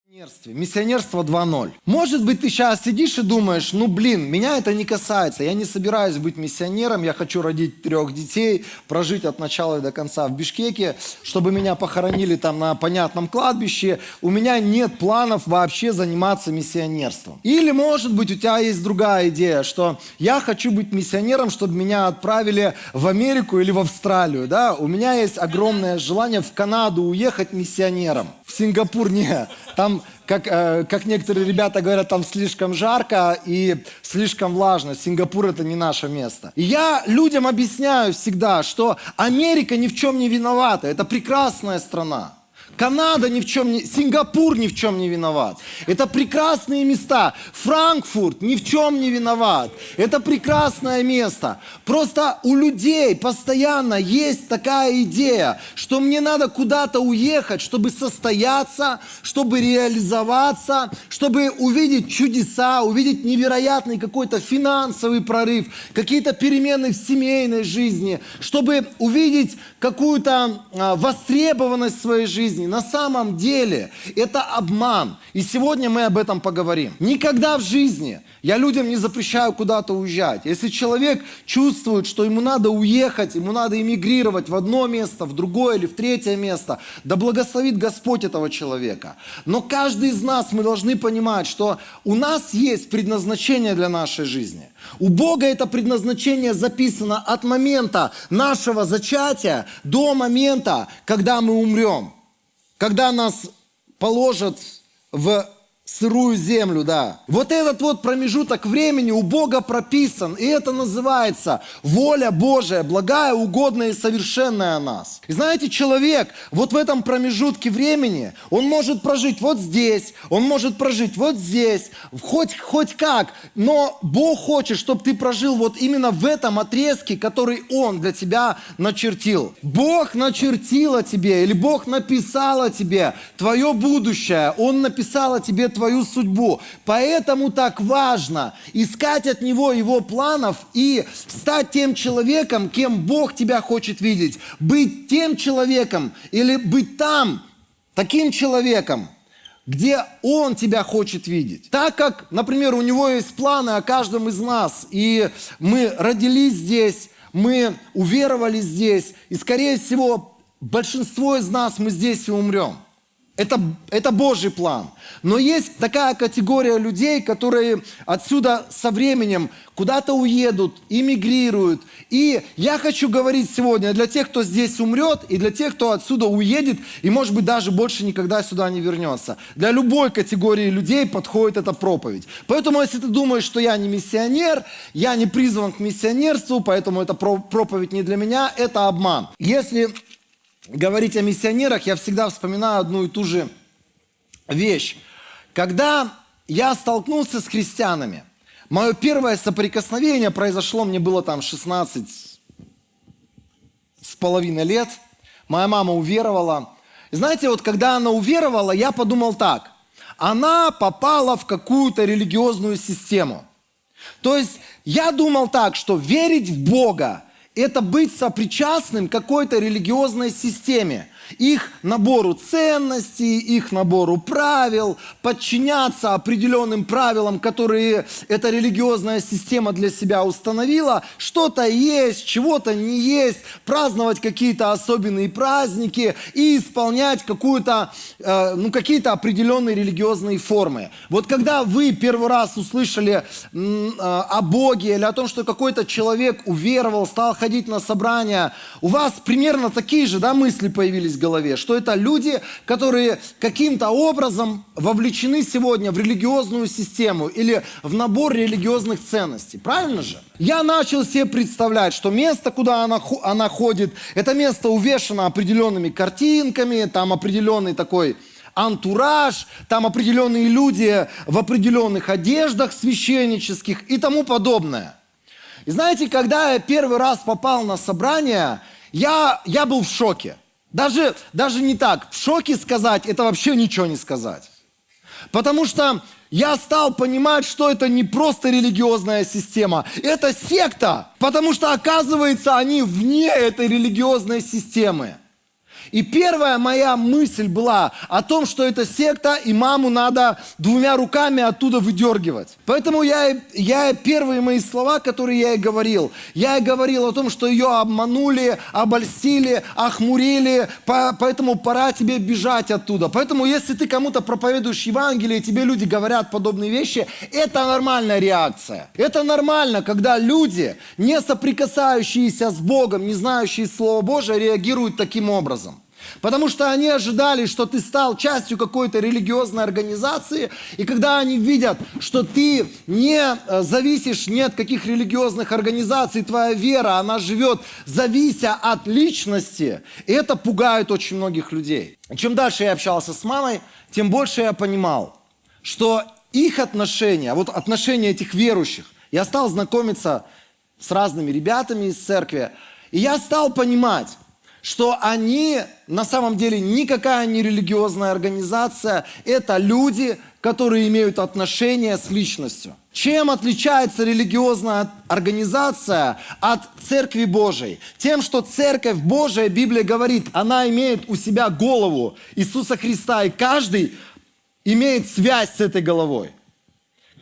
Миссионерство 2.0. Может быть, ты сейчас сидишь и думаешь, меня это не касается, я не собираюсь быть миссионером, я хочу родить 3 детей, прожить от начала и до конца в Бишкеке, чтобы меня похоронили там на понятном кладбище, у меня нет планов вообще заниматься миссионерством. Или, может быть, у тебя есть другая идея, что я хочу быть миссионером, чтобы меня отправили в Америку или в Австралию, да? У меня есть огромное желание в Канаду уехать миссионером. В Сингапур нет. Там, как некоторые ребята говорят, там слишком жарко и слишком влажно. Сингапур — это не наше место. И я людям объясняю всегда, что Америка ни в чем не виновата. Это прекрасная страна. Канада ни в чем не... Сингапур ни в чем не виноват. Это прекрасные места. Франкфурт ни в чем не виноват. Это прекрасное место. Просто у людей постоянно есть такая идея, что мне надо куда-то уехать, чтобы состояться, чтобы реализоваться, чтобы увидеть чудеса, увидеть невероятный какой-то финансовый прорыв, какие-то перемены в семейной жизни, чтобы увидеть какую-то востребованность в своей жизни. На самом деле это обман. И сегодня мы об этом поговорим. Никогда в жизни я людям не запрещаю куда-то уезжать. Если человек чувствует, что ему надо уехать, ему надо эмигрировать в одно место, в другое или в третье место, да благословит Господь этого человека. Но каждый из нас, мы должны понимать, что у нас есть предназначение для нашей жизни. У Бога это предназначение записано от момента нашего зачатия до момента, когда мы умрем. Когда нас положат в сырую землю, да. Вот этот вот промежуток времени у Бога прописан, и это называется воля Божия, благая, угодная и совершенная о нас. И знаете, человек вот в этом промежутке времени, он может прожить вот здесь, он может прожить вот здесь, хоть как, но Бог хочет, чтобы ты прожил вот именно в этом отрезке, который Он для тебя начертил. Бог начертил о тебе, или Бог написал о тебе твое будущее, Он написал о тебе твою судьбу. Поэтому так важно искать от Него Его планов и стать тем человеком, кем Бог тебя хочет видеть. Быть тем человеком или быть там, таким человеком, где Он тебя хочет видеть. Так как, например, у Него есть планы о каждом из нас, и мы родились здесь, мы уверовали здесь, и, скорее всего, большинство из нас мы здесь и умрем. Это Божий план. Но есть такая категория людей, которые отсюда со временем куда-то уедут, эмигрируют. И я хочу говорить сегодня для тех, кто здесь умрет, и для тех, кто отсюда уедет, и, может быть, даже больше никогда сюда не вернется. Для любой категории людей подходит эта проповедь. Поэтому, если ты думаешь, что я не миссионер, я не призван к миссионерству, поэтому эта проповедь не для меня, это обман. Если говорить о миссионерах, я всегда вспоминаю одну и ту же вещь. Когда я столкнулся с христианами, мое первое соприкосновение произошло, мне было там 16 с половиной лет. Моя мама уверовала. И знаете, вот когда она уверовала, я подумал так. Она попала в какую-то религиозную систему. То есть я думал так, что верить в Бога, это быть сопричастным к какой-то религиозной системе, их набору ценностей, их набору правил, подчиняться определенным правилам, которые эта религиозная система для себя установила, что-то есть, чего-то не есть, праздновать какие-то особенные праздники и исполнять какие-то определенные религиозные формы. Вот когда вы первый раз услышали о Боге или о том, что какой-то человек уверовал, стал ходить на собрания, у вас примерно такие же мысли появились в голове, что это люди, которые каким-то образом вовлечены сегодня в религиозную систему или в набор религиозных ценностей. Правильно же? Я начал себе представлять, что место, куда она ходит, это место увешано определенными картинками, там определенный такой антураж, там определенные люди в определенных одеждах священнических и тому подобное. И знаете, когда я первый раз попал на собрание, я был в шоке. Даже не так. В шоке сказать, это вообще ничего не сказать. Потому что я стал понимать, что это не просто религиозная система, это секта. Потому что, оказывается, они вне этой религиозной системы. И первая моя мысль была о том, что это секта, и маму надо двумя руками оттуда выдергивать. Поэтому я первые мои слова, которые я ей говорил о том, что ее обманули, обольстили, охмурили, поэтому пора тебе бежать оттуда. Поэтому если ты кому-то проповедуешь Евангелие, и тебе люди говорят подобные вещи, это нормальная реакция. Это нормально, когда люди, не соприкасающиеся с Богом, не знающие Слово Божие, реагируют таким образом. Потому что они ожидали, что ты стал частью какой-то религиозной организации, и когда они видят, что ты не зависишь ни от каких религиозных организаций, твоя вера, она живет, завися от личности, это пугает очень многих людей. Чем дальше я общался с мамой, тем больше я понимал, что их отношения, вот отношения этих верующих, я стал знакомиться с разными ребятами из церкви, и я стал понимать, что они на самом деле никакая не религиозная организация, это люди, которые имеют отношение с личностью. Чем отличается религиозная организация от Церкви Божией? Тем, что Церковь Божия, Библия говорит, она имеет у себя голову Иисуса Христа, и каждый имеет связь с этой головой.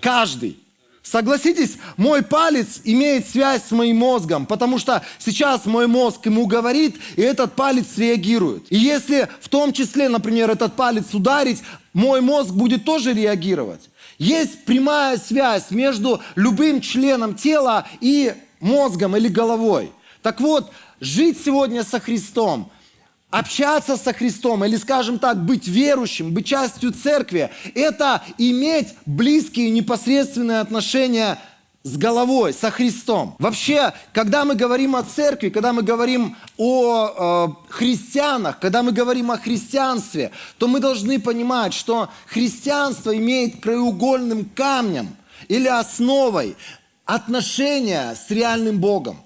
Каждый. Согласитесь, мой палец имеет связь с моим мозгом, потому что сейчас мой мозг ему говорит, и этот палец реагирует. И если в том числе, например, этот палец ударить, мой мозг будет тоже реагировать. Есть прямая связь между любым членом тела и мозгом или головой. Так вот, жить сегодня со Христом, общаться со Христом, или, скажем так, быть верующим, быть частью церкви, это иметь близкие непосредственные отношения с головой, со Христом. Вообще, когда мы говорим о церкви, когда мы говорим о христианах, когда мы говорим о христианстве, то мы должны понимать, что христианство имеет краеугольным камнем или основой отношения с реальным Богом.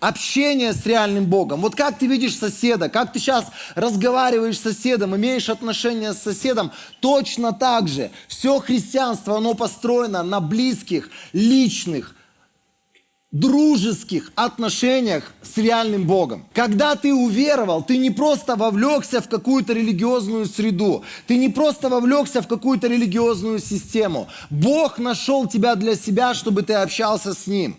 Общение с реальным Богом. Вот как ты видишь соседа, как ты сейчас разговариваешь с соседом, имеешь отношения с соседом, точно так же все христианство, оно построено на близких, личных, дружеских отношениях с реальным Богом. Когда ты уверовал, ты не просто вовлекся в какую-то религиозную среду, ты не просто вовлекся в какую-то религиозную систему. Бог нашел тебя для себя, чтобы ты общался с Ним.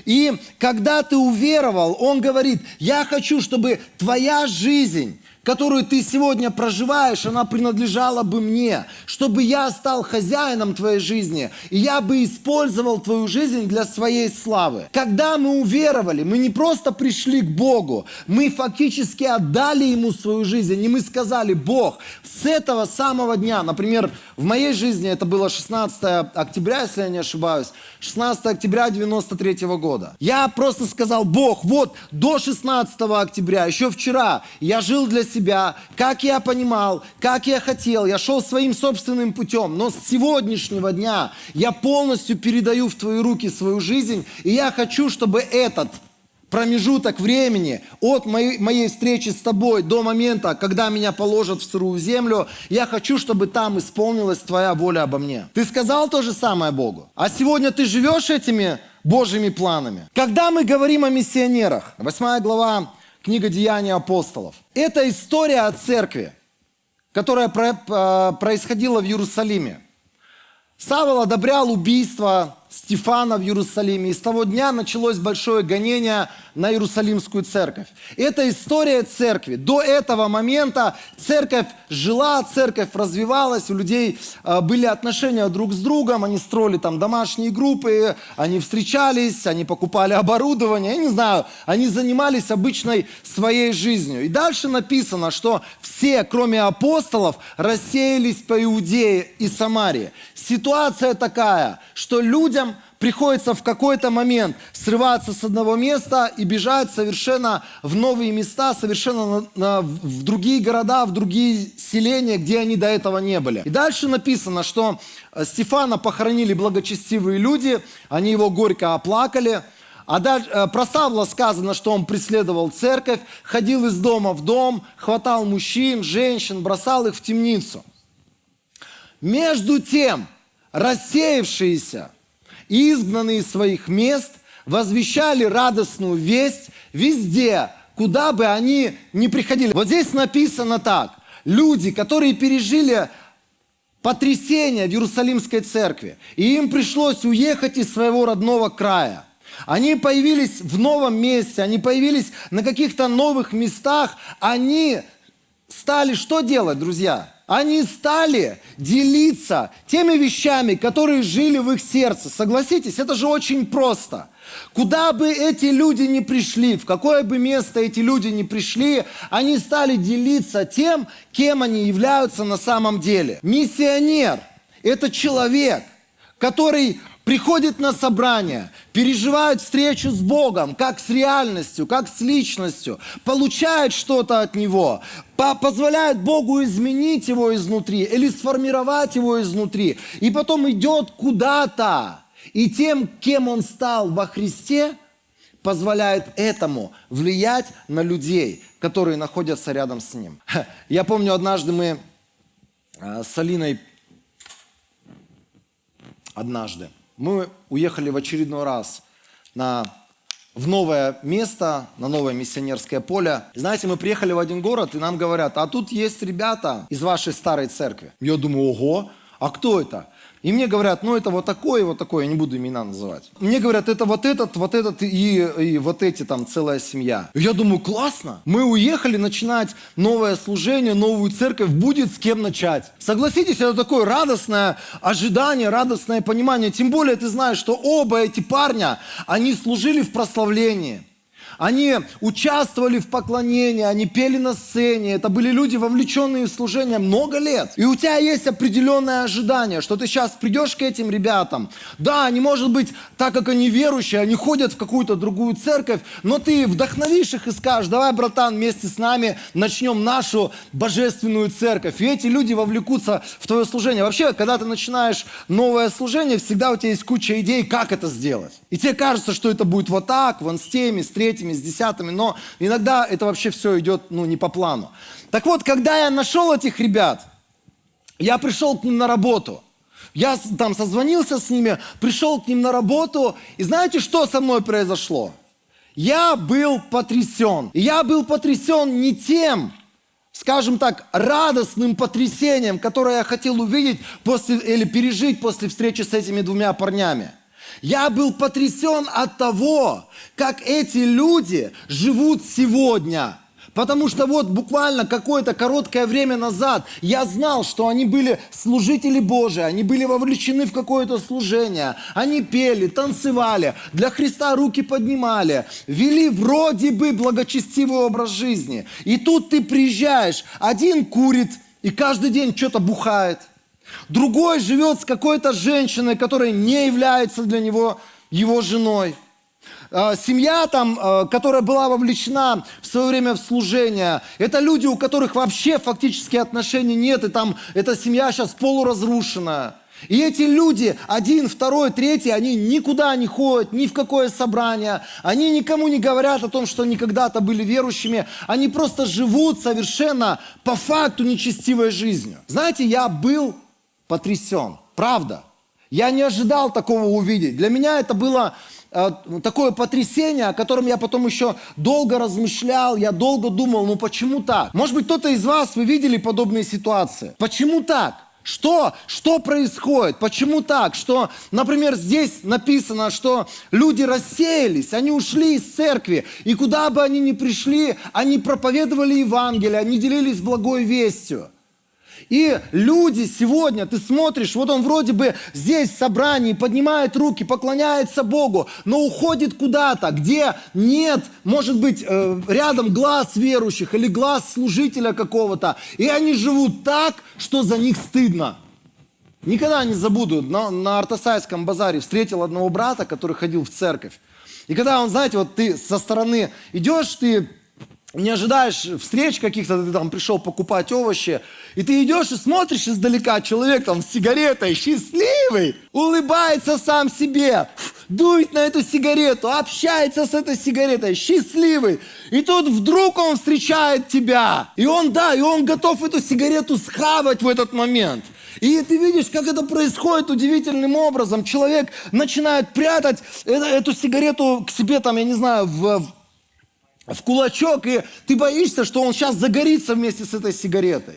И когда ты уверовал, Он говорит, я хочу, чтобы твоя жизнь, которую ты сегодня проживаешь, она принадлежала бы мне, чтобы я стал хозяином твоей жизни, и я бы использовал твою жизнь для своей славы. Когда мы уверовали, мы не просто пришли к Богу, мы фактически отдали Ему свою жизнь, и мы сказали, Бог, с этого самого дня, например, в моей жизни это было 16 октября, если я не ошибаюсь, 16 октября 93 года. Я просто сказал, Бог, вот до 16 октября, еще вчера, я жил для себя, как я понимал, как я хотел, я шел своим собственным путем, но с сегодняшнего дня я полностью передаю в твои руки свою жизнь, и я хочу, чтобы этот промежуток времени от моей встречи с тобой до момента, когда меня положат в сырую землю, я хочу, чтобы там исполнилась твоя воля обо мне. Ты сказал то же самое Богу, а сегодня ты живешь этими Божьими планами. Когда мы говорим о миссионерах, 8 глава книга Деяний апостолов. Это история о церкви, которая происходила в Иерусалиме. Савл одобрял убийство Стефана в Иерусалиме. И с того дня началось большое гонение на Иерусалимскую церковь. Это история церкви. До этого момента церковь жила, церковь развивалась, у людей были отношения друг с другом, они строили там домашние группы, они встречались, они покупали оборудование, я не знаю, они занимались обычной своей жизнью. И дальше написано, что все, кроме апостолов, рассеялись по Иудее и Самарии. Ситуация такая, что людям приходится в какой-то момент срываться с одного места и бежать совершенно в новые места, совершенно в другие города, в другие селения, где они до этого не были. И дальше написано, что Стефана похоронили благочестивые люди, они его горько оплакали. А дальше, про Савла сказано, что он преследовал церковь, ходил из дома в дом, хватал мужчин, женщин, бросал их в темницу. Между тем, рассеявшиеся и изгнанные из своих мест возвещали радостную весть везде, куда бы они ни приходили. Вот здесь написано так. Люди, которые пережили потрясение в Иерусалимской церкви, и им пришлось уехать из своего родного края. Они появились в новом месте, они появились на каких-то новых местах. Они стали что делать, друзья? Они стали делиться теми вещами, которые жили в их сердце. Согласитесь, это же очень просто. Куда бы эти люди ни пришли, в какое бы место эти люди ни пришли, они стали делиться тем, кем они являются на самом деле. Миссионер – это человек, который приходит на собрание, переживает встречу с Богом, как с реальностью, как с личностью, получает что-то от Него, позволяет Богу изменить его изнутри или сформировать его изнутри, и потом идет куда-то. И тем, кем он стал во Христе, позволяет этому влиять на людей, которые находятся рядом с ним. Я помню, однажды мы с Алиной, мы уехали в очередной раз в новое место, на новое миссионерское поле. Знаете, мы приехали в один город, и нам говорят, а тут есть ребята из вашей старой церкви. Я думаю, ого, а кто это? И мне говорят, ну это вот такое, я не буду имена называть. Мне говорят, это вот этот и вот эти там целая семья. И я думаю, классно. Мы уехали начинать новое служение, новую церковь, будет с кем начать. Согласитесь, это такое радостное ожидание, радостное понимание. Тем более ты знаешь, что оба эти парня, они служили в прославлении. Они участвовали в поклонении, они пели на сцене. Это были люди, вовлеченные в служение много лет. И у тебя есть определенное ожидание, что ты сейчас придешь к этим ребятам. Да, они, может быть, так как они верующие, они ходят в какую-то другую церковь, но ты вдохновишь их и скажешь, давай, братан, вместе с нами начнем нашу божественную церковь. И эти люди вовлекутся в твое служение. Вообще, когда ты начинаешь новое служение, всегда у тебя есть куча идей, как это сделать. И тебе кажется, что это будет вот так, вон с теми, с третьими, с десятыми, но иногда это вообще все идет, не по плану. Так вот, когда я нашел этих ребят, я пришел к ним на работу. Я там созвонился с ними, пришел к ним на работу, и знаете, что со мной произошло? Я был потрясен. И я был потрясен не тем, скажем так, радостным потрясением, которое я хотел увидеть или пережить после встречи с этими двумя парнями. Я был потрясен от того, как эти люди живут сегодня. Потому что вот буквально какое-то короткое время назад я знал, что они были служители Божии, они были вовлечены в какое-то служение, они пели, танцевали, для Христа руки поднимали, вели вроде бы благочестивый образ жизни. И тут ты приезжаешь, один курит и каждый день что-то бухает. Другой живет с какой-то женщиной, которая не является для него его женой. Семья там, которая была вовлечена в свое время в служение, это люди, у которых вообще фактически отношений нет, и там эта семья сейчас полуразрушенная. И эти люди, один, второй, третий, они никуда не ходят, ни в какое собрание, они никому не говорят о том, что они когда-то были верующими, они просто живут совершенно по факту нечестивой жизнью. Знаете, я был потрясен, правда. Я не ожидал такого увидеть. Для меня это было такое потрясение, о котором я потом еще долго размышлял, я долго думал, почему так? Может быть, кто-то из вас, вы видели подобные ситуации. Почему так? Что происходит? Почему так? Что, например, здесь написано, что люди рассеялись, они ушли из церкви, и куда бы они ни пришли, они проповедовали Евангелие, они делились благой вестью. И люди сегодня, ты смотришь, вот он вроде бы здесь в собрании поднимает руки, поклоняется Богу, но уходит куда-то, где нет, может быть, рядом глаз верующих или глаз служителя какого-то. И они живут так, что за них стыдно. Никогда не забуду, на Артасайском базаре встретил одного брата, который ходил в церковь. И когда он, знаете, вот ты со стороны идешь, ты не ожидаешь встреч каких-то, ты там пришел покупать овощи, и ты идешь и смотришь издалека, человек там с сигаретой, счастливый, улыбается сам себе, дует на эту сигарету, общается с этой сигаретой, счастливый. И тут вдруг он встречает тебя, и он готов эту сигарету схавать в этот момент. И ты видишь, как это происходит удивительным образом. Человек начинает прятать эту сигарету к себе, там, я не знаю, в кулачок, и ты боишься, что он сейчас загорится вместе с этой сигаретой.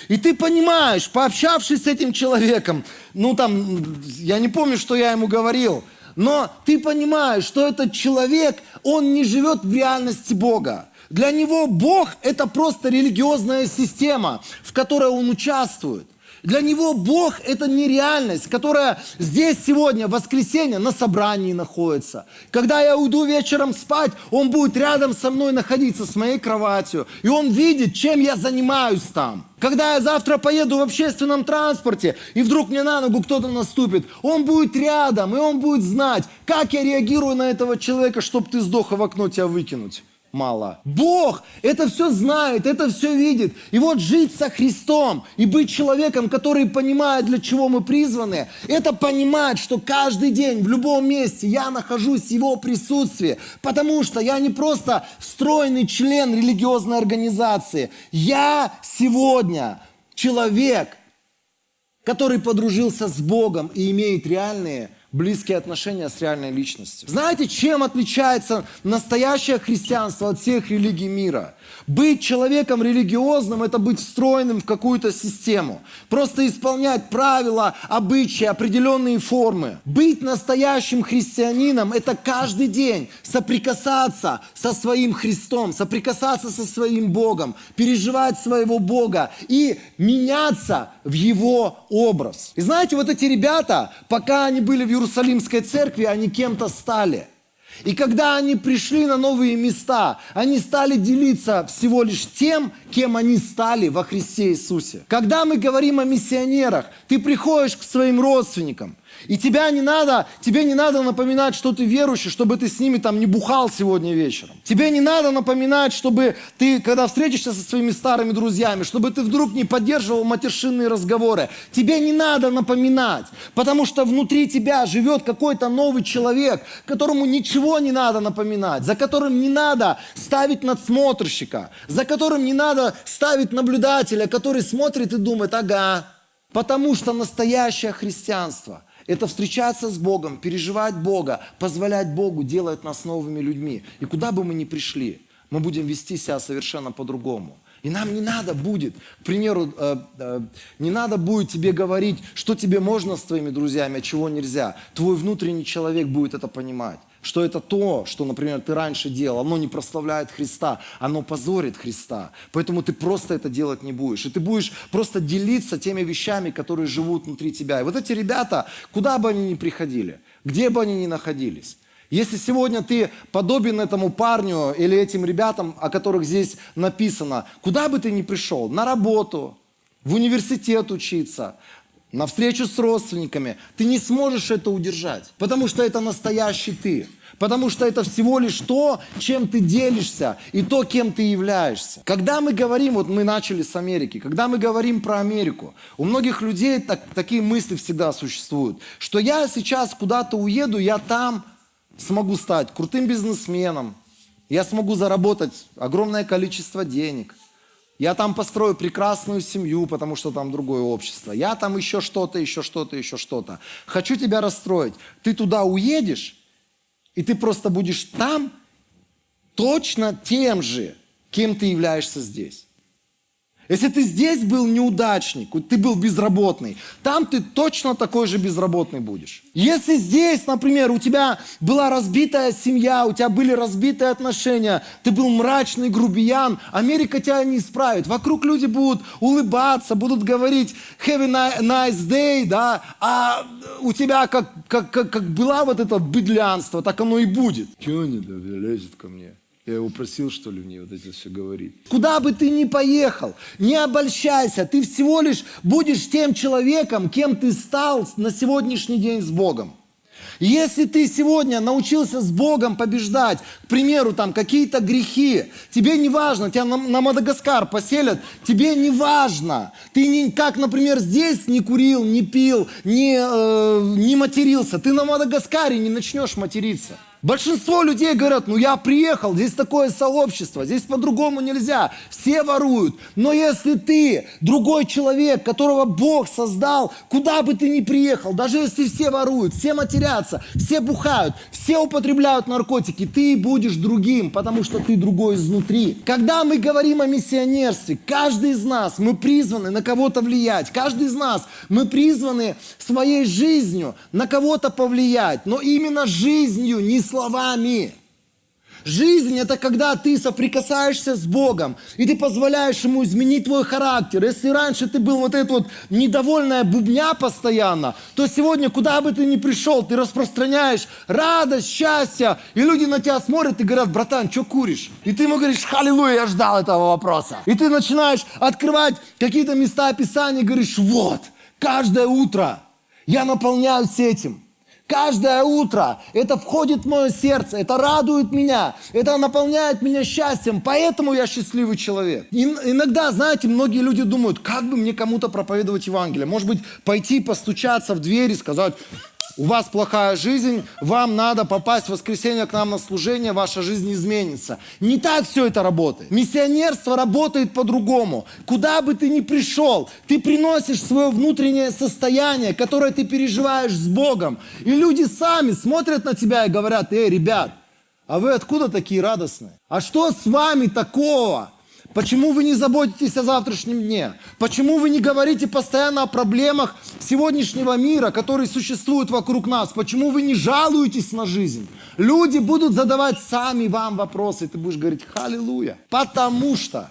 И ты понимаешь, пообщавшись с этим человеком, ну там, я не помню, что я ему говорил, но ты понимаешь, что этот человек, он не живет в реальности Бога. Для него Бог – это просто религиозная система, в которой он участвует. Для него Бог – это нереальность, которая здесь сегодня, в воскресенье, на собрании находится. Когда я уйду вечером спать, Он будет рядом со мной находиться, с моей кроватью. И Он видит, чем я занимаюсь там. Когда я завтра поеду в общественном транспорте, и вдруг мне на ногу кто-то наступит, Он будет рядом, и Он будет знать, как я реагирую на этого человека, чтобы ты сдох и в окно тебя выкинуть. Мало. Бог это все знает, это все видит. И вот жить со Христом и быть человеком, который понимает, для чего мы призваны, это понимать, что каждый день, в любом месте я нахожусь в Его присутствии, потому что я не просто встроенный член религиозной организации. Я сегодня человек, который подружился с Богом и имеет реальные близкие отношения с реальной личностью. Знаете, чем отличается настоящее христианство от всех религий мира? Быть человеком религиозным – это быть встроенным в какую-то систему. Просто исполнять правила, обычаи, определенные формы. Быть настоящим христианином – это каждый день соприкасаться со своим Христом, соприкасаться со своим Богом, переживать своего Бога и меняться в Его образ. И знаете, вот эти ребята, пока они были в Иерусалимской церкви, они кем-то стали. И когда они пришли на новые места, они стали делиться всего лишь тем, кем они стали во Христе Иисусе. Когда мы говорим о миссионерах, ты приходишь к своим родственникам, и тебе не надо напоминать, что ты верующий, чтобы ты с ними там не бухал сегодня вечером. Тебе не надо напоминать, чтобы ты, когда встретишься со своими старыми друзьями, чтобы ты вдруг не поддерживал матершинные разговоры. Тебе не надо напоминать, потому что внутри тебя живет какой-то новый человек, которому ничего не надо напоминать, за которым не надо ставить надсмотрщика, за которым не надо ставить наблюдателя, который смотрит и думает, ага, потому что настоящее христианство – это встречаться с Богом, переживать Бога, позволять Богу делать нас новыми людьми. И куда бы мы ни пришли, мы будем вести себя совершенно по-другому. И нам не надо будет, к примеру, не надо будет тебе говорить, что тебе можно с твоими друзьями, а чего нельзя. Твой внутренний человек будет это понимать. Что это то, что, например, ты раньше делал, оно не прославляет Христа, оно позорит Христа. Поэтому ты просто это делать не будешь. И ты будешь просто делиться теми вещами, которые живут внутри тебя. И вот эти ребята, куда бы они ни приходили, где бы они ни находились, если сегодня ты подобен этому парню или этим ребятам, о которых здесь написано, куда бы ты ни пришел, на работу, в университет учиться, на встречу с родственниками, ты не сможешь это удержать, потому что это настоящий ты, потому что это всего лишь то, чем ты делишься и то, кем ты являешься. Когда мы говорим, вот мы начали с Америки, когда мы говорим про Америку, у многих людей такие мысли всегда существуют, что я сейчас куда-то уеду, я там смогу стать крутым бизнесменом, я смогу заработать огромное количество денег, я там построю прекрасную семью, потому что там другое общество. Я там еще что-то, еще что-то, еще что-то. Хочу тебя расстроить. Ты туда уедешь, и ты просто будешь там точно тем же, кем ты являешься здесь. Если ты здесь был неудачник, ты был безработный, там ты точно такой же безработный будешь. Если здесь, например, у тебя была разбитая семья, у тебя были разбитые отношения, ты был мрачный грубиян, Америка тебя не исправит. Вокруг люди будут улыбаться, будут говорить «have a nice day», да, а у тебя как была вот это быдлянство, так оно и будет. Чего они лезут ко мне? Я его просил, что ли, мне вот это все говорить. Куда бы ты ни поехал, не обольщайся. Ты всего лишь будешь тем человеком, кем ты стал на сегодняшний день с Богом. Если ты сегодня научился с Богом побеждать, к примеру, там какие-то грехи, тебе не важно, тебя на Мадагаскар поселят, тебе не важно. Ты как, например, здесь не курил, не пил, не матерился. Ты на Мадагаскаре не начнешь материться. Большинство людей говорят, ну я приехал, здесь такое сообщество, здесь по-другому нельзя, все воруют. Но если ты другой человек, которого Бог создал, куда бы ты ни приехал, даже если все воруют, все матерятся, все бухают, все употребляют наркотики, ты будешь другим, потому что ты другой изнутри. Когда мы говорим о миссионерстве, каждый из нас, мы призваны на кого-то влиять, каждый из нас, мы призваны своей жизнью на кого-то повлиять, но именно жизнью, не словами. Жизнь – это когда ты соприкасаешься с Богом, и ты позволяешь Ему изменить твой характер. Если раньше ты был вот эта вот недовольная бубня постоянно, то сегодня, куда бы ты ни пришел, ты распространяешь радость, счастье, и люди на тебя смотрят и говорят, братан, что куришь? И ты ему говоришь, аллилуйя, я ждал этого вопроса. И ты начинаешь открывать какие-то места Писания и говоришь, вот, каждое утро я наполняюсь этим. Каждое утро это входит в мое сердце, это радует меня, это наполняет меня счастьем, поэтому я счастливый человек. И иногда, знаете, многие люди думают, как бы мне кому-то проповедовать Евангелие. Может быть, пойти постучаться в дверь и сказать, у вас плохая жизнь, вам надо попасть в воскресенье к нам на служение, ваша жизнь изменится. Не так все это работает. Миссионерство работает по-другому. Куда бы ты ни пришел, ты приносишь свое внутреннее состояние, которое ты переживаешь с Богом. И люди сами смотрят на тебя и говорят, ребят, а вы откуда такие радостные? А что с вами такого? Почему вы не заботитесь о завтрашнем дне? Почему вы не говорите постоянно о проблемах сегодняшнего мира, которые существуют вокруг нас? Почему вы не жалуетесь на жизнь? Люди будут задавать сами вам вопросы, и ты будешь говорить «Аллилуйя». Потому что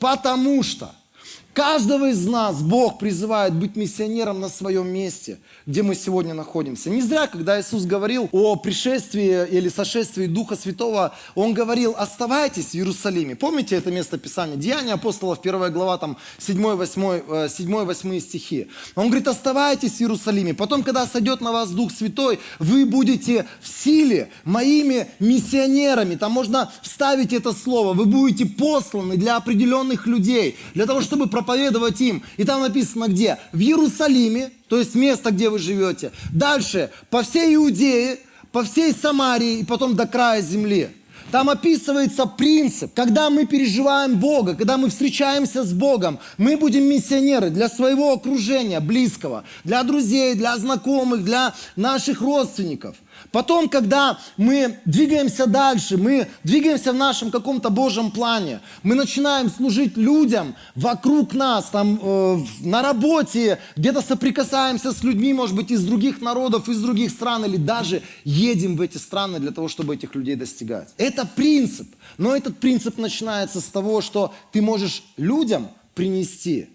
каждого из нас Бог призывает быть миссионером на своем месте, где мы сегодня находимся. Не зря, когда Иисус говорил о пришествии или сошествии Духа Святого, Он говорил, оставайтесь в Иерусалиме. Помните это место Писания? Деяния апостолов, 1 глава, там 7-8 стихи. Он говорит, оставайтесь в Иерусалиме. Потом, когда сойдет на вас Дух Святой, вы будете в силе моими миссионерами. Там можно вставить это слово. Вы будете посланы для определенных людей, для того, чтобы проповедовать им. И там написано где? В Иерусалиме, то есть место, где вы живете. Дальше, по всей Иудее, по всей Самарии и потом до края земли. Там описывается принцип, когда мы переживаем Бога, когда мы встречаемся с Богом, мы будем миссионеры для своего окружения близкого, для друзей, для знакомых, для наших родственников. Потом, когда мы двигаемся дальше, мы двигаемся в нашем каком-то Божьем плане, мы начинаем служить людям вокруг нас, там, на работе, где-то соприкасаемся с людьми, может быть, из других народов, из других стран, или даже едем в эти страны для того, чтобы этих людей достигать. Это принцип, но этот принцип начинается с того, что ты можешь людям принести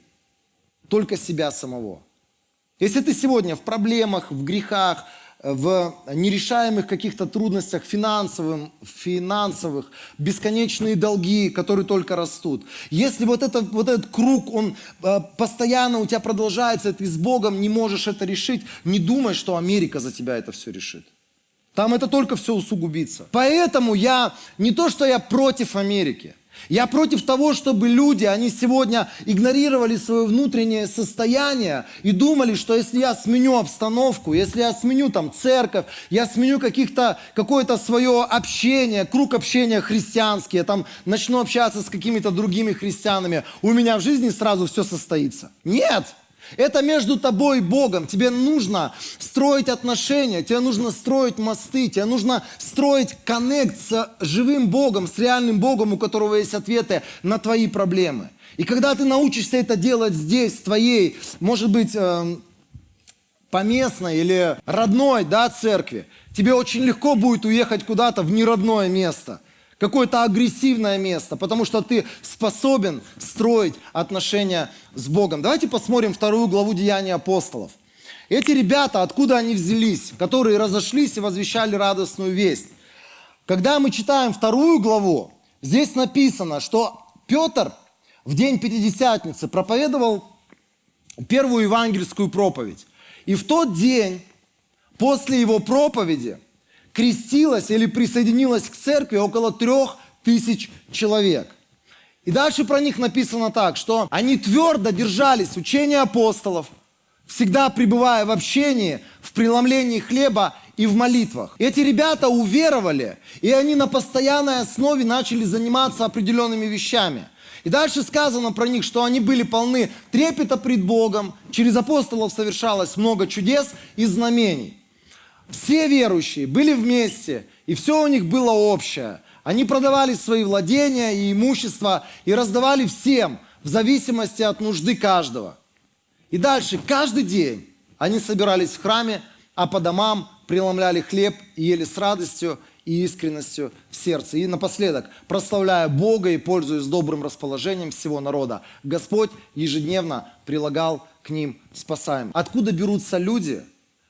только себя самого. Если ты сегодня в проблемах, в грехах, в нерешаемых каких-то трудностях финансовых, бесконечные долги, которые только растут. Если вот этот круг, он постоянно у тебя продолжается, ты с Богом не можешь это решить, не думай, что Америка за тебя это все решит. Там это только все усугубится. Поэтому не то, что я против Америки. Я против того, чтобы люди, они сегодня игнорировали свое внутреннее состояние и думали, что если я сменю обстановку, если я сменю там церковь, я сменю какое-то свое общение, круг общения христианский, я там начну общаться с какими-то другими христианами, у меня в жизни сразу все состоится. Нет! Это между тобой и Богом. Тебе нужно строить отношения, тебе нужно строить мосты, тебе нужно строить коннект с живым Богом, с реальным Богом, у которого есть ответы на твои проблемы. И когда ты научишься это делать здесь, в твоей, может быть, поместной или родной, церкви, тебе очень легко будет уехать куда-то в неродное место. Какое-то агрессивное место, потому что ты способен строить отношения с Богом. Давайте посмотрим 2 главу Деяний апостолов. Эти ребята, откуда они взялись, которые разошлись и возвещали радостную весть. Когда мы читаем 2 главу, здесь написано, что Петр в день Пятидесятницы проповедовал первую евангельскую проповедь. И в тот день, после его проповеди, крестилось или присоединилось к церкви около 3000 человек. И дальше про них написано так, что они твердо держались учения апостолов, всегда пребывая в общении, в преломлении хлеба и в молитвах. Эти ребята уверовали, и они на постоянной основе начали заниматься определенными вещами. И дальше сказано про них, что они были полны трепета пред Богом, через апостолов совершалось много чудес и знамений. Все верующие были вместе, и все у них было общее. Они продавали свои владения и имущество и раздавали всем, в зависимости от нужды каждого. И дальше, каждый день они собирались в храме, а по домам преломляли хлеб и ели с радостью и искренностью в сердце. И напоследок, прославляя Бога и пользуясь добрым расположением всего народа, Господь ежедневно прилагал к ним спасаемых. Откуда берутся люди,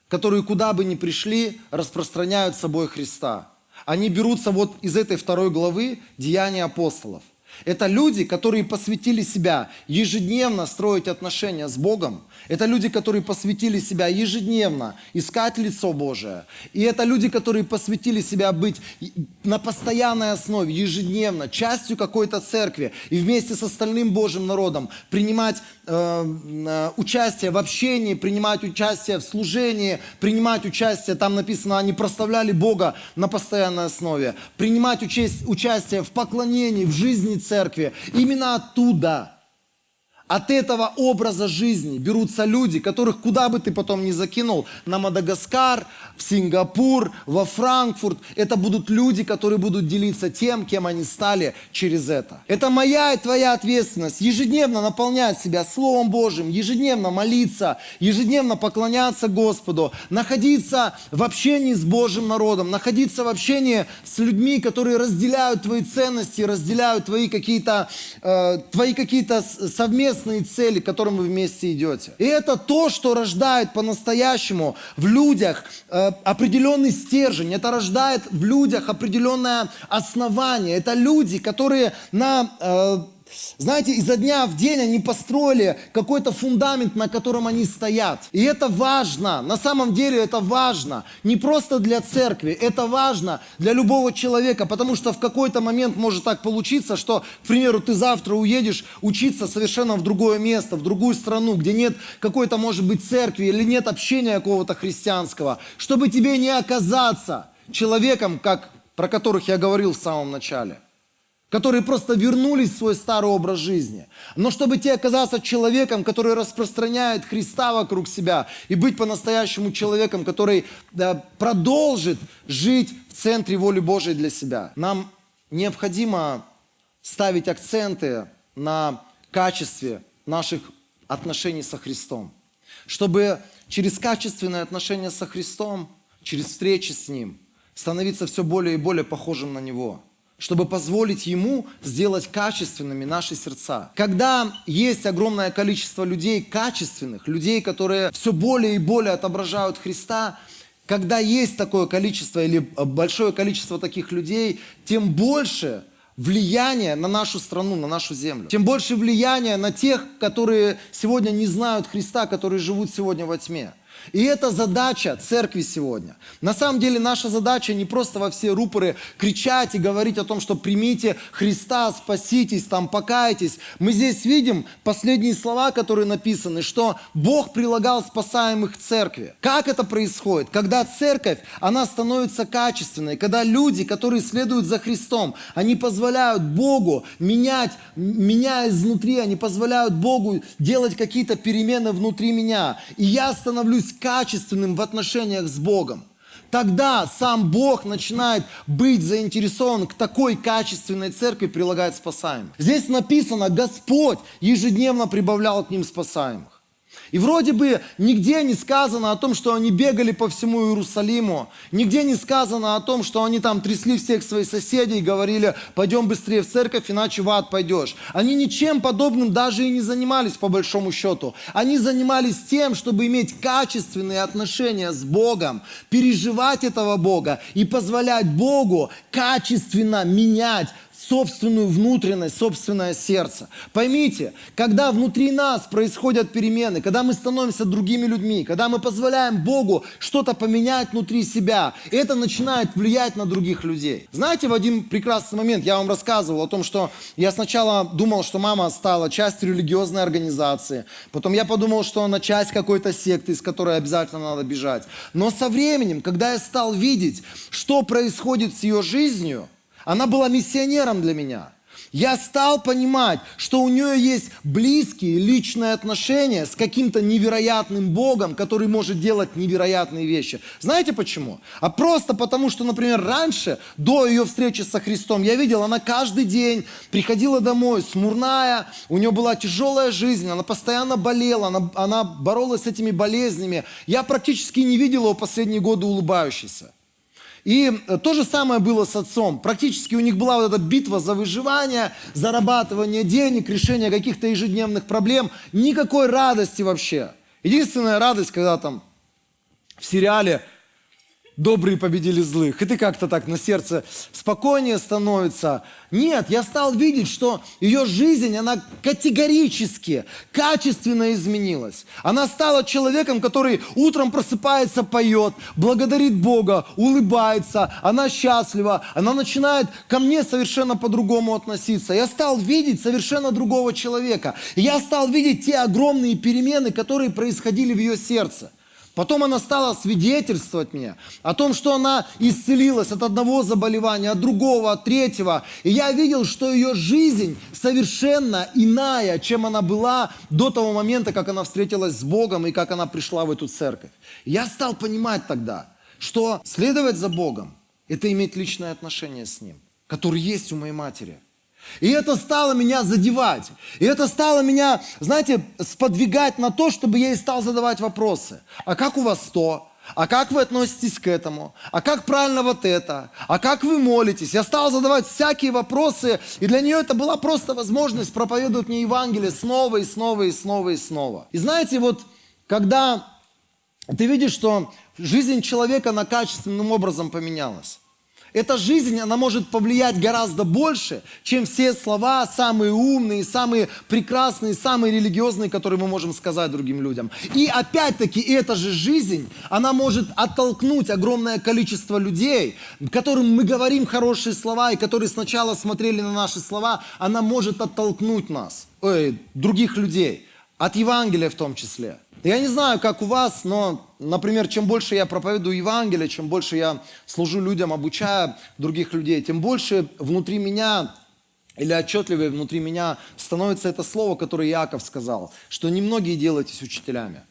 которые куда бы ни пришли, распространяют собой Христа? Они берутся вот из этой 2 главы Деяния апостолов. Это люди, которые посвятили себя ежедневно строить отношения с Богом. Это люди, которые посвятили себя ежедневно искать лицо Божие. И это люди, которые посвятили себя быть на постоянной основе, ежедневно, частью какой-то церкви. И вместе с остальным Божьим народом принимать участие в общении, принимать участие в служении, принимать участие, там написано, они прославляли Бога на постоянной основе. Принимать участие в поклонении, в жизни церкви. Именно оттуда, от этого образа жизни берутся люди, которых куда бы ты потом ни закинул, на Мадагаскар, в Сингапур, во Франкфурт. Это будут люди, которые будут делиться тем, кем они стали через это. Это моя и твоя ответственность. Ежедневно наполнять себя Словом Божьим, ежедневно молиться, ежедневно поклоняться Господу, находиться в общении с Божьим народом, находиться в общении с людьми, которые разделяют твои ценности, разделяют твои какие-то совместные цели, к которым вы вместе идете. И это то, что рождает по-настоящему в людях определенный стержень. Это рождает в людях определенное основание. Это люди, которые знаете, изо дня в день они построили какой-то фундамент, на котором они стоят. И это важно. На самом деле это важно. Не просто для церкви. Это важно для любого человека. Потому что в какой-то момент может так получиться, что, к примеру, ты завтра уедешь учиться совершенно в другое место, в другую страну, где нет какой-то, может быть, церкви или нет общения какого-то христианского. Чтобы тебе не оказаться человеком, про которых я говорил в самом начале, которые просто вернулись в свой старый образ жизни. Но чтобы тебе оказаться человеком, который распространяет Христа вокруг себя и быть по-настоящему человеком, который продолжит жить в центре воли Божией для себя. Нам необходимо ставить акценты на качестве наших отношений со Христом. Чтобы через качественные отношения со Христом, через встречи с Ним, становиться все более и более похожим на Него. Чтобы позволить Ему сделать качественными наши сердца. Когда есть огромное количество людей качественных, людей, которые все более и более отображают Христа, когда есть такое количество или большое количество таких людей, тем больше влияние на нашу страну, на нашу землю. Тем больше влияние на тех, которые сегодня не знают Христа, которые живут сегодня во тьме. И это задача церкви сегодня. На самом деле наша задача не просто во все рупоры кричать и говорить о том, что примите Христа, спаситесь, покайтесь. Мы здесь видим последние слова, которые написаны, что Бог прилагал спасаемых к церкви. Как это происходит? Когда церковь, она становится качественной, когда люди, которые следуют за Христом, они позволяют Богу меняя изнутри, они позволяют Богу делать какие-то перемены внутри меня. И я становлюсь качественным в отношениях с Богом. Тогда сам Бог начинает быть заинтересован к такой качественной церкви, прилагать спасаемых. Здесь написано, Господь ежедневно прибавлял к ним спасаемых. И вроде бы нигде не сказано о том, что они бегали по всему Иерусалиму. Нигде не сказано о том, что они там трясли всех своих соседей и говорили, пойдем быстрее в церковь, иначе в ад пойдешь. Они ничем подобным даже и не занимались по большому счету. Они занимались тем, чтобы иметь качественные отношения с Богом, переживать этого Бога и позволять Богу качественно менять собственную внутренность, собственное сердце. Поймите, когда внутри нас происходят перемены, когда мы становимся другими людьми, когда мы позволяем Богу что-то поменять внутри себя, это начинает влиять на других людей. Знаете, в один прекрасный момент я вам рассказывал о том, что я сначала думал, что мама стала частью религиозной организации, потом я подумал, что она часть какой-то секты, из которой обязательно надо бежать. Но со временем, когда я стал видеть, что происходит с ее жизнью, она была миссионером для меня. Я стал понимать, что у нее есть близкие личные отношения с каким-то невероятным Богом, который может делать невероятные вещи. Знаете почему? А просто потому, что, например, раньше, до ее встречи со Христом, я видел, она каждый день приходила домой смурная, у нее была тяжелая жизнь, она постоянно болела, она боролась с этими болезнями. Я практически не видел ее последние годы улыбающейся. И то же самое было с отцом. Практически у них была вот эта битва за выживание, зарабатывание денег, решение каких-то ежедневных проблем. Никакой радости вообще. Единственная радость, когда там в сериале добрые победили злых. И ты как-то так на сердце спокойнее становится. Нет, я стал видеть, что ее жизнь, она категорически, качественно изменилась. Она стала человеком, который утром просыпается, поет, благодарит Бога, улыбается, она счастлива, она начинает ко мне совершенно по-другому относиться. Я стал видеть совершенно другого человека. Я стал видеть те огромные перемены, которые происходили в ее сердце. Потом она стала свидетельствовать мне о том, что она исцелилась от одного заболевания, от другого, от третьего. И я видел, что ее жизнь совершенно иная, чем она была до того момента, как она встретилась с Богом и как она пришла в эту церковь. И я стал понимать тогда, что следовать за Богом – это иметь личное отношение с Ним, которое есть у моей матери. И это стало меня задевать. И это стало меня, знаете, сподвигать на то, чтобы я ей стал задавать вопросы. А как у вас то? А как вы относитесь к этому? А как правильно вот это? А как вы молитесь? Я стал задавать всякие вопросы. И для нее это была просто возможность проповедовать мне Евангелие снова и снова и снова и снова. И знаете, вот когда ты видишь, что жизнь человека, она качественным образом поменялась. Эта жизнь, она может повлиять гораздо больше, чем все слова, самые умные, самые прекрасные, самые религиозные, которые мы можем сказать другим людям. И опять-таки, эта же жизнь, она может оттолкнуть огромное количество людей, которым мы говорим хорошие слова, и которые сначала смотрели на наши слова, она может оттолкнуть нас, других людей, от Евангелия в том числе. Я не знаю, как у вас, но, например, чем больше я проповедую Евангелие, чем больше я служу людям, обучаю других людей, тем больше внутри меня, или отчетливее внутри меня становится это слово, которое Иаков сказал, что немногие делайтесь учителями.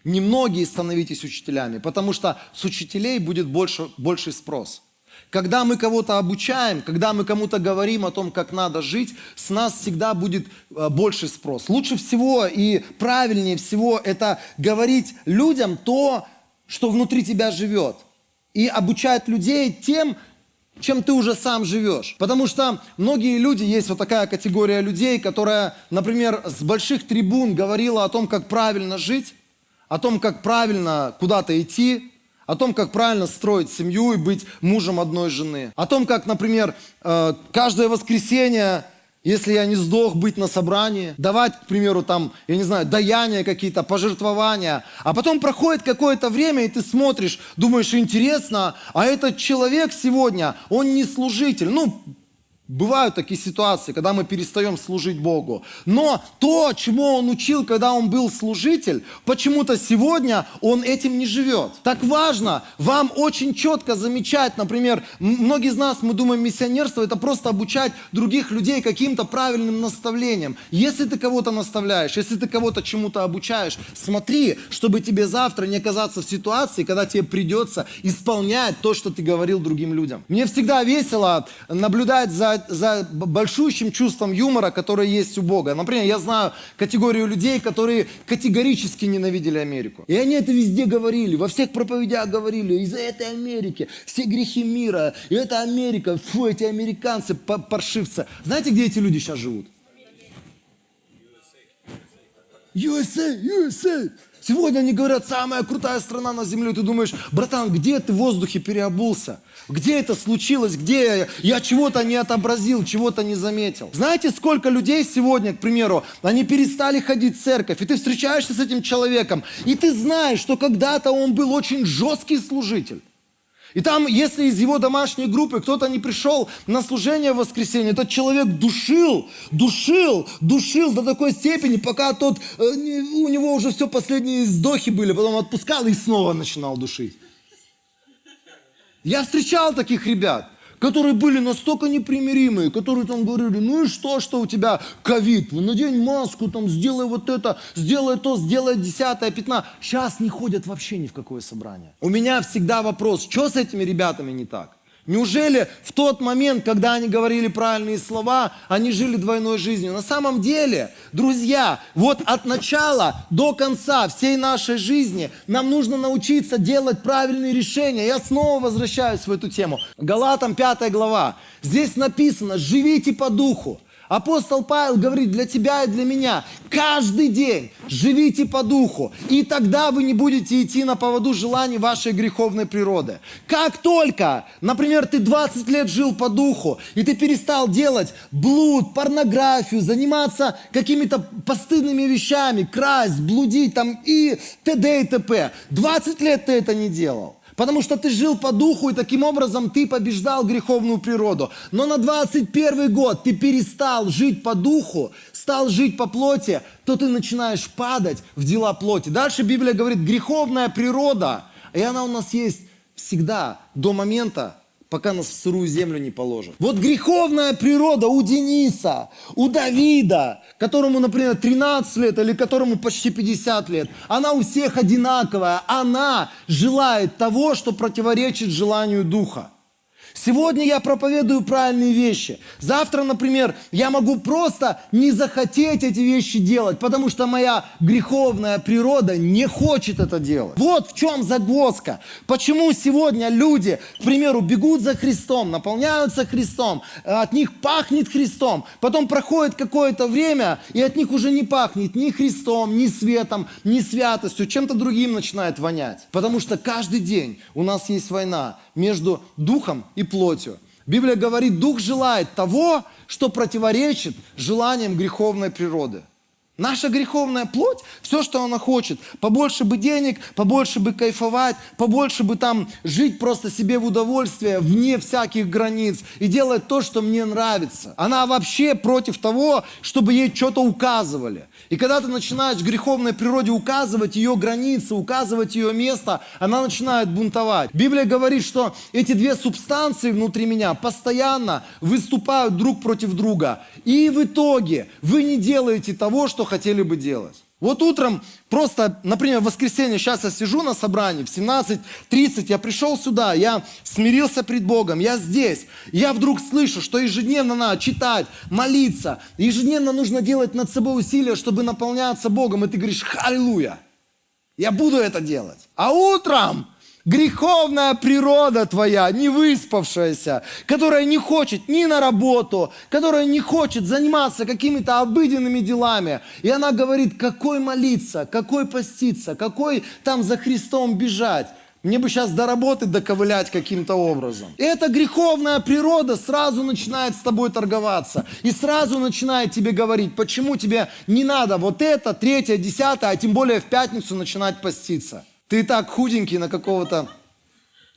Немногие становитесь учителями, потому что с учителей будет больший спрос. Когда мы кого-то обучаем, когда мы кому-то говорим о том, как надо жить, с нас всегда будет больший спрос. Лучше всего и правильнее всего это говорить людям то, что внутри тебя живет. И обучать людей тем, чем ты уже сам живешь. Потому что многие люди, есть вот такая категория людей, которая, например, с больших трибун говорила о том, как правильно жить, о том, как правильно куда-то идти, о том, как правильно строить семью и быть мужем одной жены. О том, как, например, каждое воскресенье, если я не сдох, быть на собрании, давать, к примеру, там, я не знаю, даяния какие-то, пожертвования. А потом проходит какое-то время, и ты смотришь, думаешь, интересно, а этот человек сегодня, он не служитель. Бывают такие ситуации, когда мы перестаем служить Богу. Но то, чему он учил, когда он был служитель, почему-то сегодня он этим не живет. Так важно вам очень четко замечать, например, многие из нас, мы думаем, миссионерство это просто обучать других людей каким-то правильным наставлениям. Если ты кого-то наставляешь, если ты кого-то чему-то обучаешь, смотри, чтобы тебе завтра не оказаться в ситуации, когда тебе придется исполнять то, что ты говорил другим людям. Мне всегда весело наблюдать за большущим чувством юмора, которое есть у Бога. Например, я знаю категорию людей, которые категорически ненавидели Америку. И они это везде говорили, во всех проповедях говорили, из-за этой Америки, все грехи мира, и это Америка, фу, эти американцы, паршивцы. Знаете, где эти люди сейчас живут? USA, USA. Сегодня они говорят, самая крутая страна на земле. Ты думаешь, братан, где ты в воздухе переобулся? Где это случилось? Где я чего-то не отобразил, чего-то не заметил? Знаете, сколько людей сегодня, к примеру, они перестали ходить в церковь, и ты встречаешься с этим человеком, и ты знаешь, что когда-то он был очень жесткий служитель. И там, если из его домашней группы кто-то не пришел на служение в воскресенье, этот человек душил до такой степени, пока тот, у него уже все последние вздохи были, потом отпускал и снова начинал душить. Я встречал таких ребят, которые были настолько непримиримые, которые там говорили, ну и что у тебя ковид, надень маску, там, сделай вот это, сделай то, сделай 10-е, 15. Сейчас не ходят вообще ни в какое собрание. У меня всегда вопрос, что с этими ребятами не так? Неужели в тот момент, когда они говорили правильные слова, они жили двойной жизнью? На самом деле, друзья, вот от начала до конца всей нашей жизни нам нужно научиться делать правильные решения. Я снова возвращаюсь в эту тему. Галатам 5 глава. Здесь написано, живите по духу. Апостол Павел говорит, для тебя и для меня каждый день живите по духу, и тогда вы не будете идти на поводу желаний вашей греховной природы. Как только, например, ты 20 лет жил по духу, и ты перестал делать блуд, порнографию, заниматься какими-то постыдными вещами, красть, блудить там и т.д. и т.п. 20 лет ты это не делал. Потому что ты жил по духу, и таким образом ты побеждал греховную природу. Но на 21 год ты перестал жить по духу, стал жить по плоти, то ты начинаешь падать в дела плоти. Дальше Библия говорит, греховная природа, и она у нас есть всегда до момента, пока нас в сырую землю не положат. Вот греховная природа у Дениса, у Давида, которому, например, 13 лет или которому почти 50 лет, она у всех одинаковая. Она желает того, что противоречит желанию Духа. Сегодня я проповедую правильные вещи. Завтра, например, я могу просто не захотеть эти вещи делать, потому что моя греховная природа не хочет это делать. Вот в чем загвоздка. Почему сегодня люди, к примеру, бегут за Христом, наполняются Христом, от них пахнет Христом, потом проходит какое-то время, и от них уже не пахнет ни Христом, ни светом, ни святостью, чем-то другим начинает вонять. Потому что каждый день у нас есть война между духом и плотью. Библия говорит, дух желает того, что противоречит желаниям греховной природы. Наша греховная плоть, все, что она хочет, побольше бы денег, побольше бы кайфовать, побольше бы там жить просто себе в удовольствие, вне всяких границ, и делать то, что мне нравится. Она вообще против того, чтобы ей что-то указывали. И когда ты начинаешь греховной природе указывать ее границы, указывать ее место, она начинает бунтовать. Библия говорит, что эти две субстанции внутри меня постоянно выступают друг против друга. И в итоге вы не делаете того, что хотели бы делать. Вот утром просто, например, в воскресенье, сейчас я сижу на собрании, в 17:30 я пришел сюда, я смирился пред Богом, я здесь. Я вдруг слышу, что ежедневно надо читать, молиться, ежедневно нужно делать над собой усилия, чтобы наполняться Богом. И ты говоришь, аллилуйя, я буду это делать. А утром греховная природа твоя, не выспавшаяся, которая не хочет ни на работу, которая не хочет заниматься какими-то обыденными делами. И она говорит, какой молиться, какой поститься, какой там за Христом бежать. Мне бы сейчас до работы доковылять каким-то образом. И эта греховная природа сразу начинает с тобой торговаться. И сразу начинает тебе говорить, почему тебе не надо вот это, 3-е, 10-е, а тем более в пятницу начинать поститься. Ты и так худенький, на какого-то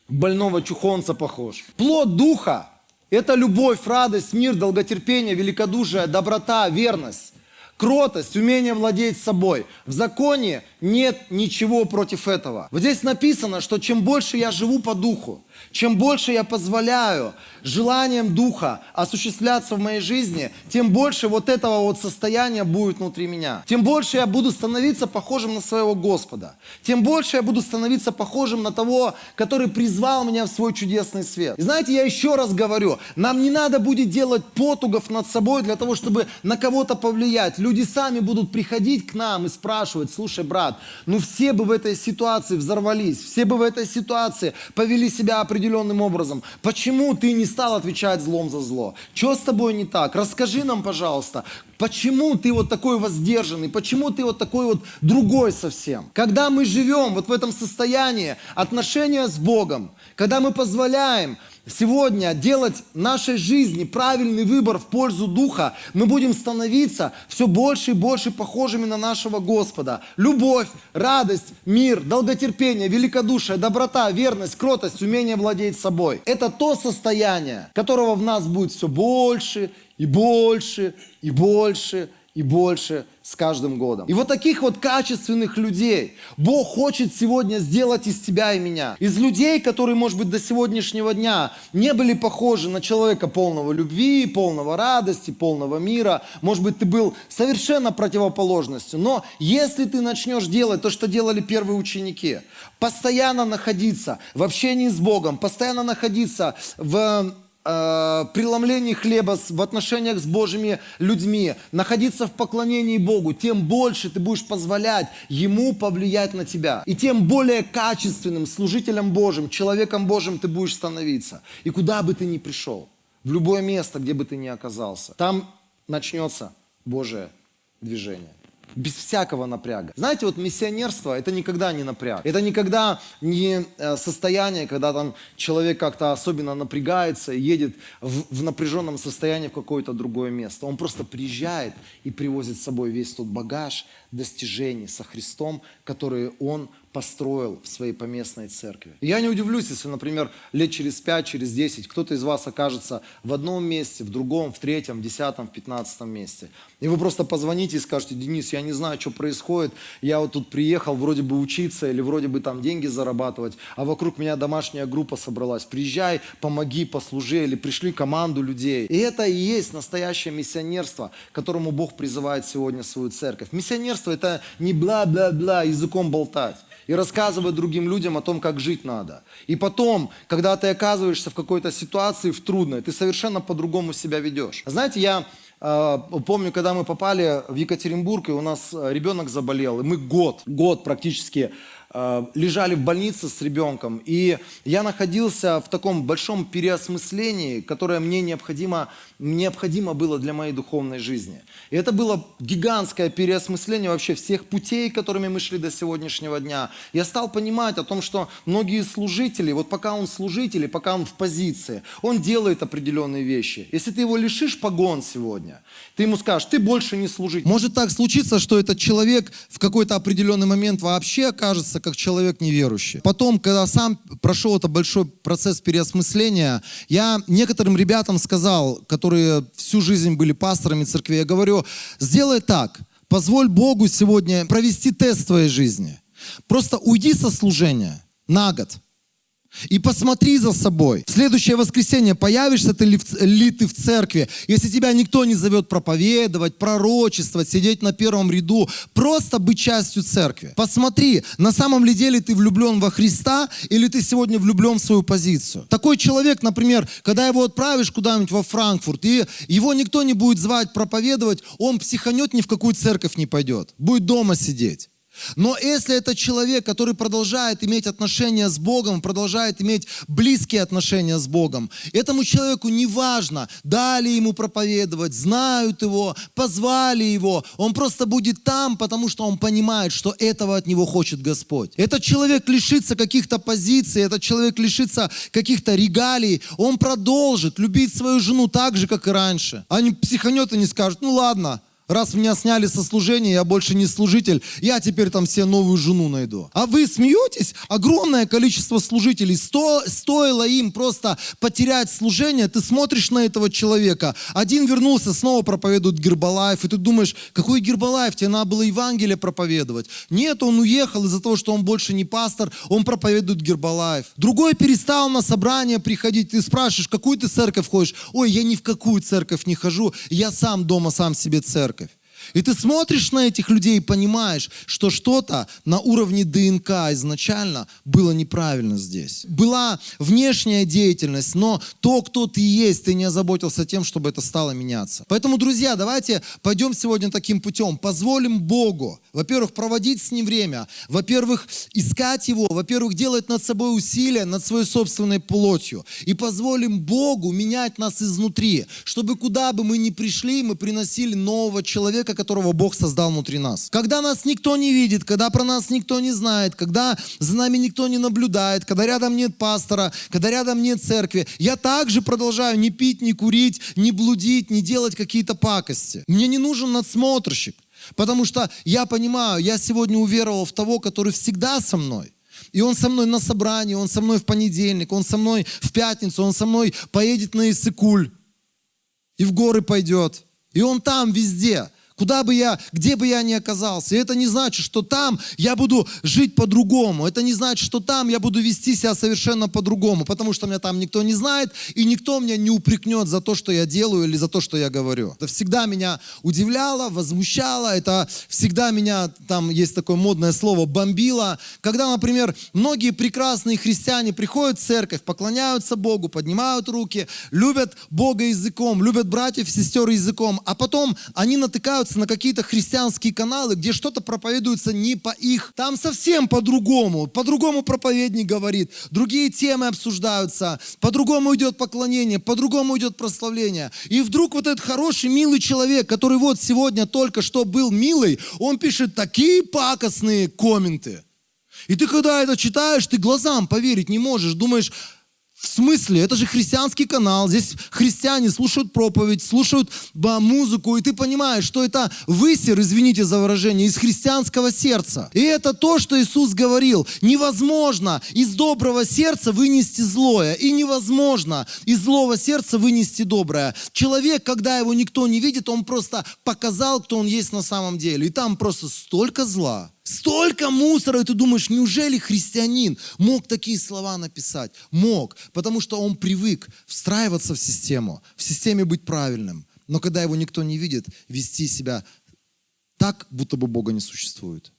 больного чухонца похож. Плод духа – это любовь, радость, мир, долготерпение, великодушие, доброта, верность, кротость, умение владеть собой. В законе нет ничего против этого. Вот здесь написано, что чем больше я живу по духу, чем больше я позволяю желаниям духа осуществляться в моей жизни, тем больше вот этого вот состояния будет внутри меня. Тем больше я буду становиться похожим на своего Господа. Тем больше я буду становиться похожим на того, который призвал меня в свой чудесный свет. И знаете, я еще раз говорю, нам не надо будет делать потугов над собой для того, чтобы на кого-то повлиять. Люди сами будут приходить к нам и спрашивать, слушай, брат, ну все бы в этой ситуации взорвались, все бы в этой ситуации повели себя определенным образом. Почему ты не стал отвечать злом за зло? Что с тобой не так? Расскажи нам, пожалуйста. Почему ты вот такой воздержанный? Почему ты вот такой вот другой совсем? Когда мы живем вот в этом состоянии отношения с Богом, когда мы позволяем сегодня делать в нашей жизни правильный выбор в пользу Духа, мы будем становиться все больше и больше похожими на нашего Господа. Любовь, радость, мир, долготерпение, великодушие, доброта, верность, кротость, умение владеть собой. Это то состояние, которого в нас будет все больше и больше и больше и больше с каждым годом. И вот таких вот качественных людей Бог хочет сегодня сделать из тебя и меня. Из людей, которые, может быть, до сегодняшнего дня не были похожи на человека полного любви, полного радости, полного мира. Может быть, ты был совершенно противоположностью. Но если ты начнешь делать то, что делали первые ученики, постоянно находиться в общении с Богом, постоянно находиться в преломлении хлеба, в отношениях с Божьими людьми, находиться в поклонении Богу, тем больше ты будешь позволять Ему повлиять на тебя. И тем более качественным служителем Божьим, человеком Божьим ты будешь становиться. И куда бы ты ни пришел, в любое место, где бы ты ни оказался, там начнется Божие движение. Без всякого напряга. Знаете, вот миссионерство, это никогда не напряг. Это никогда не состояние, когда там человек как-то особенно напрягается и едет в напряженном состоянии в какое-то другое место. Он просто приезжает и привозит с собой весь тот багаж достижений со Христом, которые он построил в своей поместной церкви. И я не удивлюсь, если, например, лет через 5, через 10 кто-то из вас окажется в одном месте, в другом, в третьем, в 10-м, в 15-м месте. И вы просто позвоните и скажете: Денис, я не знаю, что происходит, я вот тут приехал вроде бы учиться или вроде бы там деньги зарабатывать, а вокруг меня домашняя группа собралась. Приезжай, помоги, послужи, или пришли команду людей. И это и есть настоящее миссионерство, к которому Бог призывает сегодня свою церковь. Миссионерство — это не бла-бла-бла, языком болтать и рассказывать другим людям о том, как жить надо. И потом, когда ты оказываешься в какой-то ситуации, в трудной, ты совершенно по-другому себя ведешь. Знаете, я помню, когда мы попали в Екатеринбург, и у нас ребенок заболел, и мы год практически лежали в больнице с ребенком, и я находился в таком большом переосмыслении, которое мне необходимо было для моей духовной жизни. И это было гигантское переосмысление вообще всех путей, которыми мы шли до сегодняшнего дня. Я стал понимать о том, что многие служители, вот пока он служитель, и пока он в позиции, он делает определенные вещи. Если ты его лишишь погон сегодня, ты ему скажешь: ты больше не служитель. Может так случиться, что этот человек в какой-то определенный момент вообще окажется как человек неверующий. Потом, когда сам прошел этот большой процесс переосмысления, я некоторым ребятам сказал, которые всю жизнь были пасторами церкви, я говорю: сделай так, позволь Богу сегодня провести тест в твоей жизни. Просто уйди со служения на год. И посмотри за собой. В следующее воскресенье появишься ты ли ты в церкви, если тебя никто не зовет проповедовать, пророчествовать, сидеть на первом ряду, просто быть частью церкви. Посмотри, на самом ли деле ты влюблен во Христа или ты сегодня влюблен в свою позицию. Такой человек, например, когда его отправишь куда-нибудь во Франкфурт, и его никто не будет звать проповедовать, он психанет, ни в какую церковь не пойдет, будет дома сидеть. Но если это человек, который продолжает иметь отношения с Богом, продолжает иметь близкие отношения с Богом, этому человеку не важно, дали ему проповедовать, знают его, позвали его, он просто будет там, потому что он понимает, что этого от него хочет Господь. Этот человек лишится каких-то позиций, этот человек лишится каких-то регалий, он продолжит любить свою жену так же, как и раньше. А не психанет и не скажет: ну ладно, раз меня сняли со служения, я больше не служитель, я теперь там себе новую жену найду. А вы смеетесь? Огромное количество служителей, стоило им просто потерять служение, ты смотришь на этого человека, один вернулся, снова проповедует Гербалайф, и ты думаешь: какой Гербалайф, тебе надо было Евангелие проповедовать. Нет, он уехал из-за того, что он больше не пастор, он проповедует Гербалайф. Другой перестал на собрание приходить, ты спрашиваешь: в какую ты церковь ходишь? Ой, я ни в какую церковь не хожу, я сам дома, сам себе церковь. И ты смотришь на этих людей и понимаешь, что что-то на уровне ДНК изначально было неправильно здесь. Была внешняя деятельность, но то, кто ты есть, ты не озаботился тем, чтобы это стало меняться. Поэтому, друзья, давайте пойдем сегодня таким путем. Позволим Богу, во-первых, проводить с Ним время, во-первых, искать Его, во-первых, делать над собой усилия, над своей собственной плотью. И позволим Богу менять нас изнутри, чтобы куда бы мы ни пришли, мы приносили нового человека, которого Бог создал внутри нас. Когда нас никто не видит, когда про нас никто не знает, когда за нами никто не наблюдает, когда рядом нет пастора, когда рядом нет церкви, я также продолжаю не пить, не курить, не блудить, не делать какие-то пакости. Мне не нужен надсмотрщик, потому что я понимаю, я сегодня уверовал в того, который всегда со мной. И Он со мной на собрании, Он со мной в понедельник, Он со мной в пятницу, Он со мной поедет на Иссык-Куль и в горы пойдет. И Он там везде. Где бы я ни оказался. И это не значит, что там я буду жить по-другому. Это не значит, что там я буду вести себя совершенно по-другому, потому что меня там никто не знает, и никто меня не упрекнет за то, что я делаю или за то, что я говорю. Это всегда меня удивляло, возмущало, это всегда меня, там есть такое модное слово, бомбило. Когда, например, многие прекрасные христиане приходят в церковь, поклоняются Богу, поднимают руки, любят Бога языком, любят братьев и сестер языком, а потом они натыкаются на какие-то христианские каналы, где что-то проповедуется не по их. Там совсем по-другому. По-другому проповедник говорит. Другие темы обсуждаются. По-другому идет поклонение. По-другому идет прославление. И вдруг вот этот хороший, милый человек, который вот сегодня только что был милый, он пишет такие пакостные комменты. И ты когда это читаешь, ты глазам поверить не можешь. Думаешь, в смысле? Это же христианский канал. Здесь христиане слушают проповедь, слушают музыку, и ты понимаешь, что это высер, извините за выражение, из христианского сердца. И это то, что Иисус говорил. Невозможно из доброго сердца вынести злое, и невозможно из злого сердца вынести доброе. Человек, когда его никто не видит, он просто показал, кто он есть на самом деле. И там просто столько зла. Столько мусора, и ты думаешь, неужели христианин мог такие слова написать? Мог, потому что он привык встраиваться в системе быть правильным. Но когда его никто не видит, вести себя так, будто бы Бога не существует.